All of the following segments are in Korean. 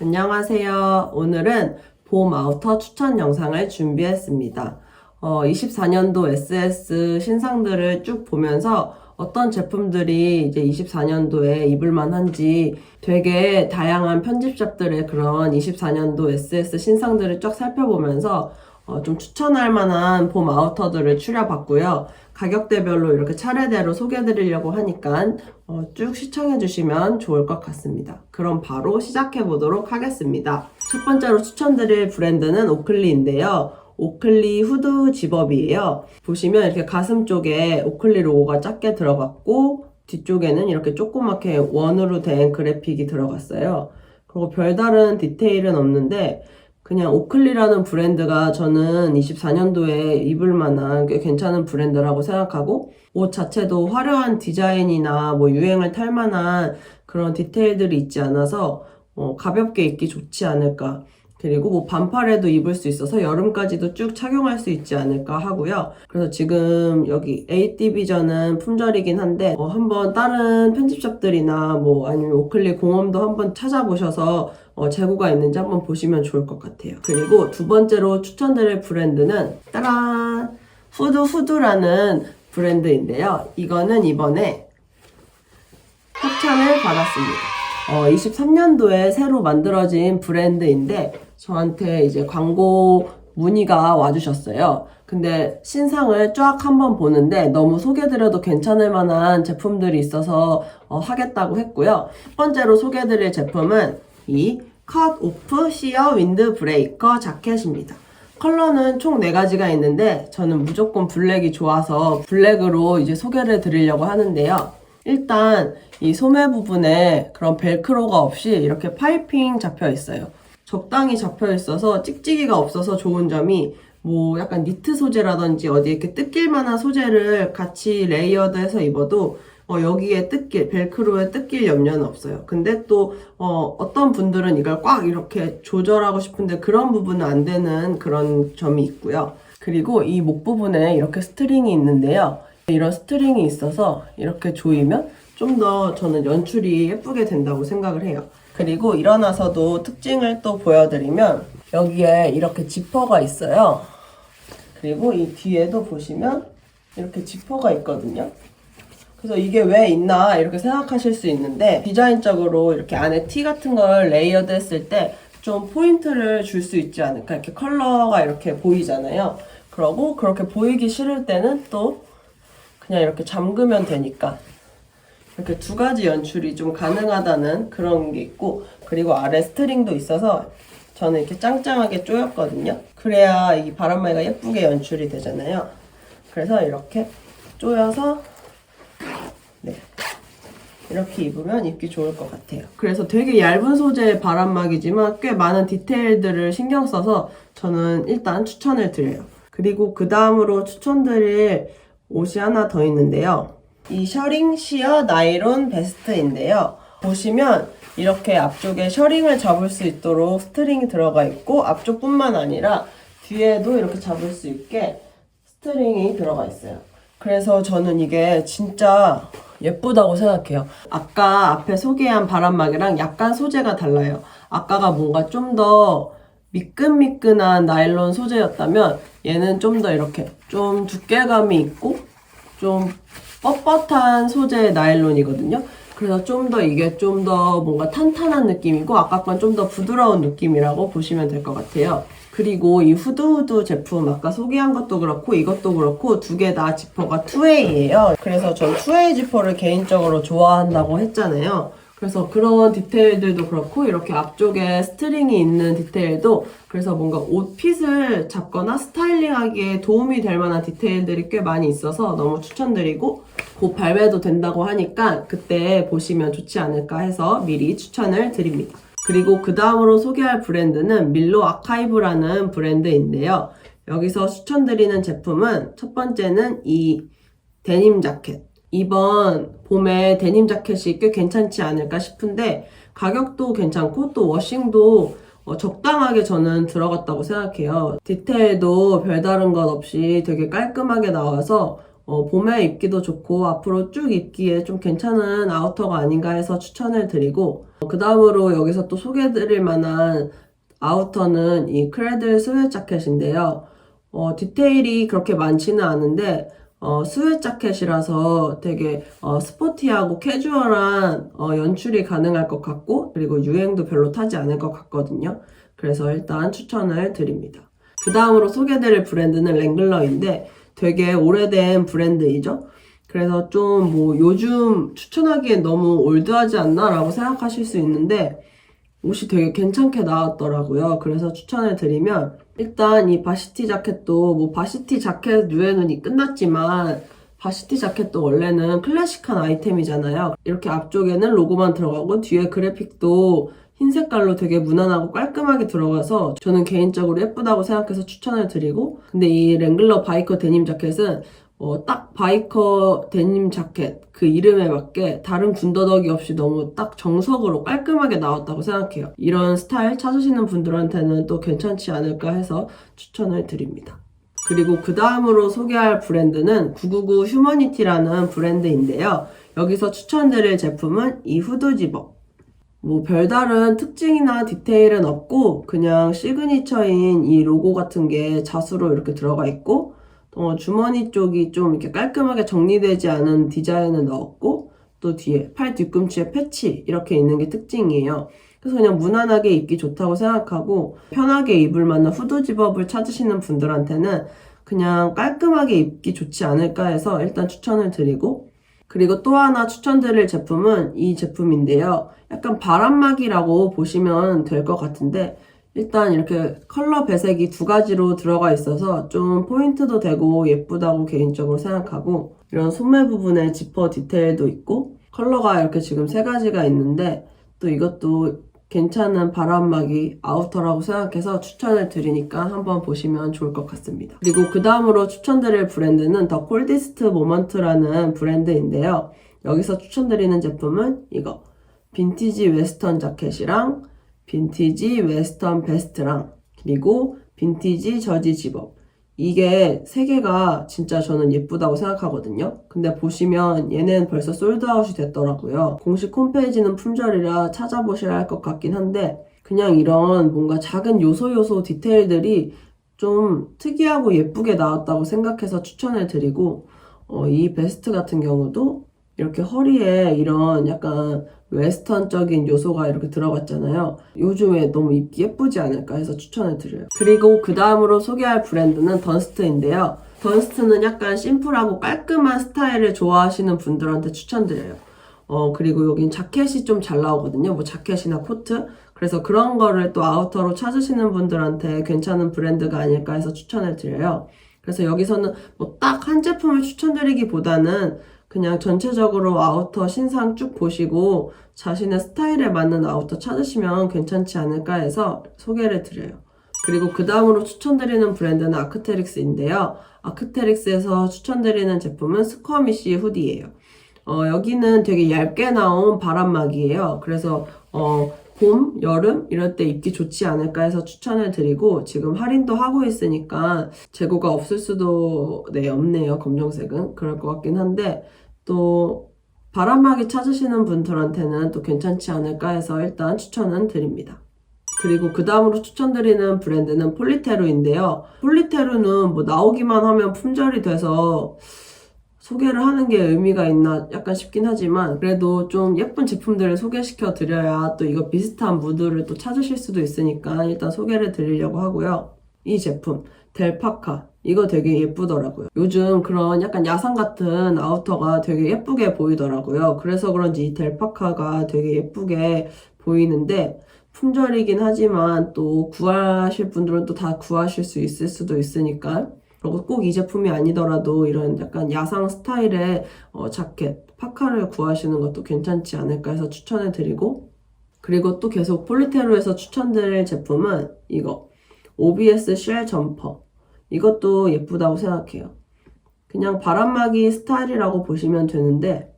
안녕하세요. 오늘은 봄 아우터 추천 영상을 준비했습니다. 24년도 SS 신상들을 쭉 보면서 어떤 제품들이 이제 24년도에 입을 만한지 되게 다양한 편집샵들의 그런 24년도 SS 신상들을 쭉 살펴보면서 좀 추천할 만한 봄 아우터들을 추려봤고요. 가격대별로 이렇게 차례대로 소개해드리려고 하니까 쭉 시청해주시면 좋을 것 같습니다. 그럼 바로 시작해보도록 하겠습니다. 첫 번째로 추천드릴 브랜드는 오클리인데요. 오클리 후드 집업이에요. 보시면 이렇게 가슴 쪽에 오클리 로고가 작게 들어갔고 뒤쪽에는 이렇게 조그맣게 원으로 된 그래픽이 들어갔어요. 그리고 별다른 디테일은 없는데 그냥 오클리라는 브랜드가 저는 24년도에 입을 만한 꽤 괜찮은 브랜드라고 생각하고 옷 자체도 화려한 디자인이나 뭐 유행을 탈 만한 그런 디테일들이 있지 않아서 가볍게 입기 좋지 않을까. 그리고 뭐 반팔에도 입을 수 있어서 여름까지도 쭉 착용할 수 있지 않을까 하고요. 그래서 지금 여기 A 디비전은 품절이긴 한데 한번 다른 편집샵들이나 뭐 아니면 오클리 공홈도 한번 찾아보셔서 재고가 있는지 한번 보시면 좋을 것 같아요. 그리고 두 번째로 추천드릴 브랜드는 따란! 후드라는 브랜드인데요. 이거는 이번에 협찬을 받았습니다. 23년도에 새로 만들어진 브랜드인데 저한테 이제 광고 문의가 와주셨어요. 근데 신상을 쫙 한번 보는데 너무 소개드려도 괜찮을 만한 제품들이 있어서 하겠다고 했고요. 첫 번째로 소개드릴 제품은 이 컷 오프 시어 윈드 브레이커 자켓입니다. 컬러는 총 4가지가 있는데 저는 무조건 블랙이 좋아서 블랙으로 이제 소개를 드리려고 하는데요. 일단 이 소매 부분에 그런 벨크로가 없이 이렇게 파이핑 잡혀 있어요. 적당히 잡혀 있어서 찍찍이가 없어서 좋은 점이 뭐 약간 니트 소재라든지 어디 이렇게 뜯길 만한 소재를 같이 레이어드해서 입어도 여기에 뜯길, 벨크로에 뜯길 염려는 없어요. 근데 또 어떤 분들은 이걸 꽉 이렇게 조절하고 싶은데 그런 부분은 안 되는 그런 점이 있고요. 그리고 이 목 부분에 이렇게 스트링이 있는데요. 이런 스트링이 있어서 이렇게 조이면 좀 더 저는 연출이 예쁘게 된다고 생각을 해요. 그리고 일어나서도 특징을 또 보여드리면 여기에 이렇게 지퍼가 있어요. 그리고 이 뒤에도 보시면 이렇게 지퍼가 있거든요. 그래서 이게 왜 있나 이렇게 생각하실 수 있는데 디자인적으로 이렇게 안에 티 같은 걸 레이어드 했을 때 좀 포인트를 줄 수 있지 않을까. 이렇게 컬러가 이렇게 보이잖아요. 그러고 그렇게 보이기 싫을 때는 또 그냥 이렇게 잠그면 되니까 이렇게 2가지 연출이 좀 가능하다는 그런 게 있고, 그리고 아래 스트링도 있어서 저는 이렇게 짱짱하게 조였거든요. 그래야 이 바람막이가 예쁘게 연출이 되잖아요. 그래서 이렇게 조여서 네, 이렇게 입으면 입기 좋을 것 같아요. 그래서 되게 얇은 소재의 바람막이지만 꽤 많은 디테일들을 신경 써서 저는 일단 추천을 드려요. 그리고 그 다음으로 추천드릴 옷이 하나 더 있는데요. 이 셔링 시어 나일론 베스트인데요. 보시면 이렇게 앞쪽에 셔링을 잡을 수 있도록 스트링이 들어가 있고 앞쪽뿐만 아니라 뒤에도 이렇게 잡을 수 있게 스트링이 들어가 있어요. 그래서 저는 이게 진짜 예쁘다고 생각해요. 아까 앞에 소개한 바람막이랑 약간 소재가 달라요. 아까가 뭔가 좀 더 미끈미끈한 나일론 소재였다면 얘는 좀 더 이렇게 좀 두께감이 있고 좀 뻣뻣한 소재의 나일론이거든요. 그래서 좀 더 이게 좀 더 뭔가 탄탄한 느낌이고 아까 건 좀 더 부드러운 느낌이라고 보시면 될 것 같아요. 그리고 이 후드 제품 아까 소개한 것도 그렇고 이것도 그렇고 2개 다 지퍼가 2웨이예요. 그래서 전 2웨이 지퍼를 개인적으로 좋아한다고 했잖아요. 그래서 그런 디테일들도 그렇고 이렇게 앞쪽에 스트링이 있는 디테일도 그래서 뭔가 옷핏을 잡거나 스타일링하기에 도움이 될 만한 디테일들이 꽤 많이 있어서 너무 추천드리고 곧 발매도 된다고 하니까 그때 보시면 좋지 않을까 해서 미리 추천을 드립니다. 그리고 그 다음으로 소개할 브랜드는 밀로 아카이브라는 브랜드인데요. 여기서 추천드리는 제품은 첫 번째는 이 데님 자켓. 이번 봄에 데님 자켓이 꽤 괜찮지 않을까 싶은데 가격도 괜찮고 또 워싱도 적당하게 저는 들어갔다고 생각해요. 디테일도 별다른 것 없이 되게 깔끔하게 나와서 봄에 입기도 좋고 앞으로 쭉 입기에 좀 괜찮은 아우터가 아닌가 해서 추천을 드리고, 그 다음으로 여기서 또 소개해드릴 만한 아우터는 이 크레들 스웨트 자켓인데요. 디테일이 그렇게 많지는 않은데 스웨트 자켓이라서 되게 스포티하고 캐주얼한 연출이 가능할 것 같고, 그리고 유행도 별로 타지 않을 것 같거든요. 그래서 일단 추천을 드립니다. 그 다음으로 소개해드릴 브랜드는 랭글러인데 되게 오래된 브랜드이죠. 그래서 좀 뭐 요즘 추천하기엔 너무 올드하지 않나 라고 생각하실 수 있는데 옷이 되게 괜찮게 나왔더라고요. 그래서 추천을 드리면, 일단 이 바시티 자켓도 뭐 바시티 자켓 유행은 끝났지만 바시티 자켓도 원래는 클래식한 아이템이잖아요. 이렇게 앞쪽에는 로고만 들어가고 뒤에 그래픽도 흰 색깔로 되게 무난하고 깔끔하게 들어가서 저는 개인적으로 예쁘다고 생각해서 추천을 드리고, 근데 이 랭글러 바이커 데님 자켓은 딱 바이커 데님 자켓 그 이름에 맞게 다른 군더더기 없이 너무 딱 정석으로 깔끔하게 나왔다고 생각해요. 이런 스타일 찾으시는 분들한테는 또 괜찮지 않을까 해서 추천을 드립니다. 그리고 그 다음으로 소개할 브랜드는 999 휴머니티라는 브랜드인데요. 여기서 추천드릴 제품은 이 후드 집업. 뭐 별다른 특징이나 디테일은 없고 그냥 시그니처인 이 로고 같은 게 자수로 이렇게 들어가 있고, 주머니 쪽이 좀 이렇게 깔끔하게 정리되지 않은 디자인을 넣었고, 또 뒤에 팔 뒤꿈치에 패치 이렇게 있는 게 특징이에요. 그래서 그냥 무난하게 입기 좋다고 생각하고, 편하게 입을 만한 후드 집업을 찾으시는 분들한테는 그냥 깔끔하게 입기 좋지 않을까 해서 일단 추천을 드리고, 그리고 또 하나 추천드릴 제품은 이 제품인데요. 약간 바람막이라고 보시면 될 것 같은데, 일단 이렇게 컬러 배색이 두 가지로 들어가 있어서 좀 포인트도 되고 예쁘다고 개인적으로 생각하고, 이런 소매 부분에 지퍼 디테일도 있고, 컬러가 이렇게 지금 세 가지가 있는데 또 이것도 괜찮은 바람막이 아우터라고 생각해서 추천을 드리니까 한번 보시면 좋을 것 같습니다. 그리고 그 다음으로 추천드릴 브랜드는 더 콜디스트 모먼트라는 브랜드인데요. 여기서 추천드리는 제품은 이거 빈티지 웨스턴 자켓이랑 빈티지 웨스턴 베스트랑 그리고 빈티지 저지 집업, 이게 세 개가 진짜 저는 예쁘다고 생각하거든요. 근데 보시면 얘는 벌써 솔드아웃이 됐더라고요. 공식 홈페이지는 품절이라 찾아보셔야 할 것 같긴 한데, 그냥 이런 뭔가 작은 요소 디테일들이 좀 특이하고 예쁘게 나왔다고 생각해서 추천을 드리고, 이 베스트 같은 경우도 이렇게 허리에 이런 약간 웨스턴적인 요소가 이렇게 들어갔잖아요. 요즘에 너무 입기 예쁘지 않을까 해서 추천을 드려요. 그리고 그 다음으로 소개할 브랜드는 던스트인데요. 던스트는 약간 심플하고 깔끔한 스타일을 좋아하시는 분들한테 추천드려요. 그리고 여긴 자켓이 좀 잘 나오거든요. 뭐 자켓이나 코트. 그래서 그런 거를 또 아우터로 찾으시는 분들한테 괜찮은 브랜드가 아닐까 해서 추천을 드려요. 그래서 여기서는 뭐 딱 한 제품을 추천드리기보다는 그냥 전체적으로 아우터 신상 쭉 보시고 자신의 스타일에 맞는 아우터 찾으시면 괜찮지 않을까 해서 소개를 드려요. 그리고 그 다음으로 추천드리는 브랜드는 아크테릭스인데요. 아크테릭스에서 추천드리는 제품은 스쿼미시 후디예요. 여기는 되게 얇게 나온 바람막이에요. 그래서 봄, 여름 이럴 때 입기 좋지 않을까 해서 추천을 드리고, 지금 할인도 하고 있으니까 재고가 없을 수도 없네요. 검정색은 그럴 것 같긴 한데, 또 바람막이 찾으시는 분들한테는 또 괜찮지 않을까 해서 일단 추천은 드립니다. 그리고 그 다음으로 추천드리는 브랜드는 폴리테루인데요. 폴리테루는 뭐 나오기만 하면 품절이 돼서 소개를 하는 게 의미가 있나 약간 싶긴 하지만, 그래도 좀 예쁜 제품들을 소개시켜 드려야 또 이거 비슷한 무드를 또 찾으실 수도 있으니까 일단 소개를 드리려고 하고요. 이 제품 델파카, 이거 되게 예쁘더라고요. 요즘 그런 약간 야상 같은 아우터가 되게 예쁘게 보이더라고요. 그래서 그런지 이 델파카가 되게 예쁘게 보이는데, 품절이긴 하지만 또 구하실 분들은 또 다 구하실 수 있을 수도 있으니까, 그리고 꼭 이 제품이 아니더라도 이런 약간 야상 스타일의 자켓, 파카를 구하시는 것도 괜찮지 않을까 해서 추천을 드리고, 그리고 또 계속 폴리테루에서 추천드릴 제품은 이거 OBS 쉘 점퍼, 이것도 예쁘다고 생각해요. 그냥 바람막이 스타일이라고 보시면 되는데,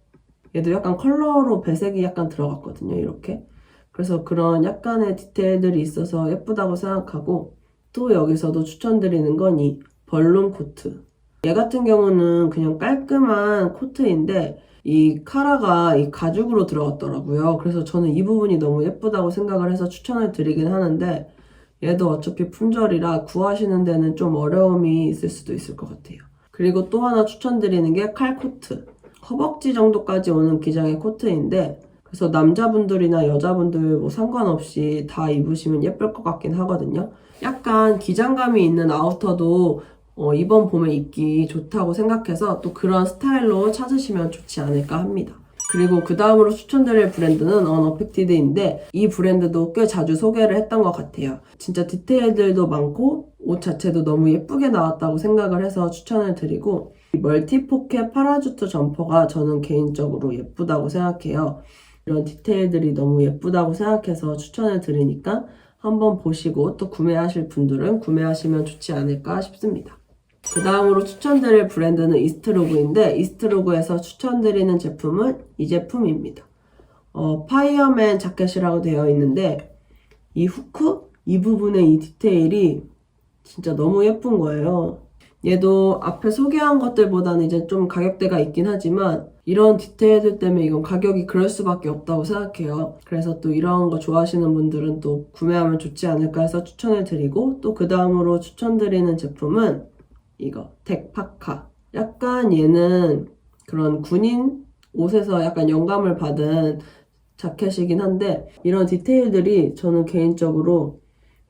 얘도 약간 컬러로 배색이 약간 들어갔거든요, 이렇게. 그래서 그런 약간의 디테일들이 있어서 예쁘다고 생각하고, 또 여기서도 추천드리는 건 이 벌룬 코트. 얘 같은 경우는 그냥 깔끔한 코트인데 이 카라가 이 가죽으로 들어갔더라고요. 그래서 저는 이 부분이 너무 예쁘다고 생각을 해서 추천을 드리긴 하는데 얘도 어차피 품절이라 구하시는 데는 좀 어려움이 있을 수도 있을 것 같아요. 그리고 또 하나 추천드리는 게 칼코트. 허벅지 정도까지 오는 기장의 코트인데 그래서 남자분들이나 여자분들 뭐 상관없이 다 입으시면 예쁠 것 같긴 하거든요. 약간 기장감이 있는 아우터도 이번 봄에 입기 좋다고 생각해서 또 그런 스타일로 찾으시면 좋지 않을까 합니다. 그리고 그 다음으로 추천드릴 브랜드는 언어펙티드인데 이 브랜드도 꽤 자주 소개를 했던 것 같아요. 진짜 디테일들도 많고 옷 자체도 너무 예쁘게 나왔다고 생각을 해서 추천을 드리고 이 멀티포켓 파라주트 점퍼가 저는 개인적으로 예쁘다고 생각해요. 이런 디테일들이 너무 예쁘다고 생각해서 추천을 드리니까 한번 보시고 또 구매하실 분들은 구매하시면 좋지 않을까 싶습니다. 그 다음으로 추천드릴 브랜드는 이스트로그인데 이스트로그에서 추천드리는 제품은 이 제품입니다. 파이어맨 자켓이라고 되어 있는데 이 후크? 이 부분의 이 디테일이 진짜 너무 예쁜 거예요. 얘도 앞에 소개한 것들보다는 이제 좀 가격대가 있긴 하지만 이런 디테일들 때문에 이건 가격이 그럴 수밖에 없다고 생각해요. 그래서 또 이런 거 좋아하시는 분들은 또 구매하면 좋지 않을까 해서 추천을 드리고 또 그 다음으로 추천드리는 제품은 이거 덱파카. 약간 얘는 그런 군인 옷에서 약간 영감을 받은 자켓이긴 한데 이런 디테일들이 저는 개인적으로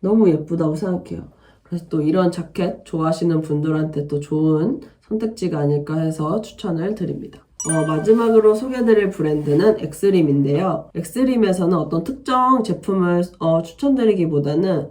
너무 예쁘다고 생각해요. 그래서 또 이런 자켓 좋아하시는 분들한테 또 좋은 선택지가 아닐까 해서 추천을 드립니다. 마지막으로 소개해드릴 브랜드는 엑스림인데요. 엑스림에서는 어떤 특정 제품을 추천드리기보다는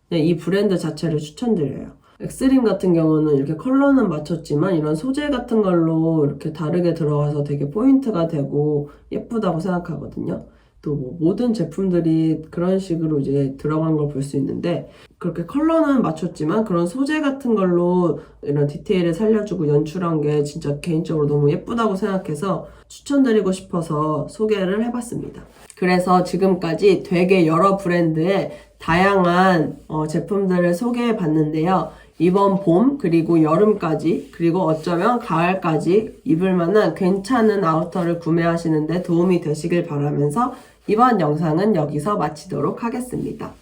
그냥 이 브랜드 자체를 추천드려요. 엑스림 같은 경우는 이렇게 컬러는 맞췄지만 이런 소재 같은 걸로 이렇게 다르게 들어가서 되게 포인트가 되고 예쁘다고 생각하거든요. 또 뭐 모든 제품들이 그런 식으로 이제 들어간 걸 볼 수 있는데 그렇게 컬러는 맞췄지만 그런 소재 같은 걸로 이런 디테일을 살려주고 연출한 게 진짜 개인적으로 너무 예쁘다고 생각해서 추천드리고 싶어서 소개를 해봤습니다. 그래서 지금까지 되게 여러 브랜드의 다양한 제품들을 소개해 봤는데요. 이번 봄 그리고 여름까지 그리고 어쩌면 가을까지 입을 만한 괜찮은 아우터를 구매하시는 데 도움이 되시길 바라면서 이번 영상은 여기서 마치도록 하겠습니다.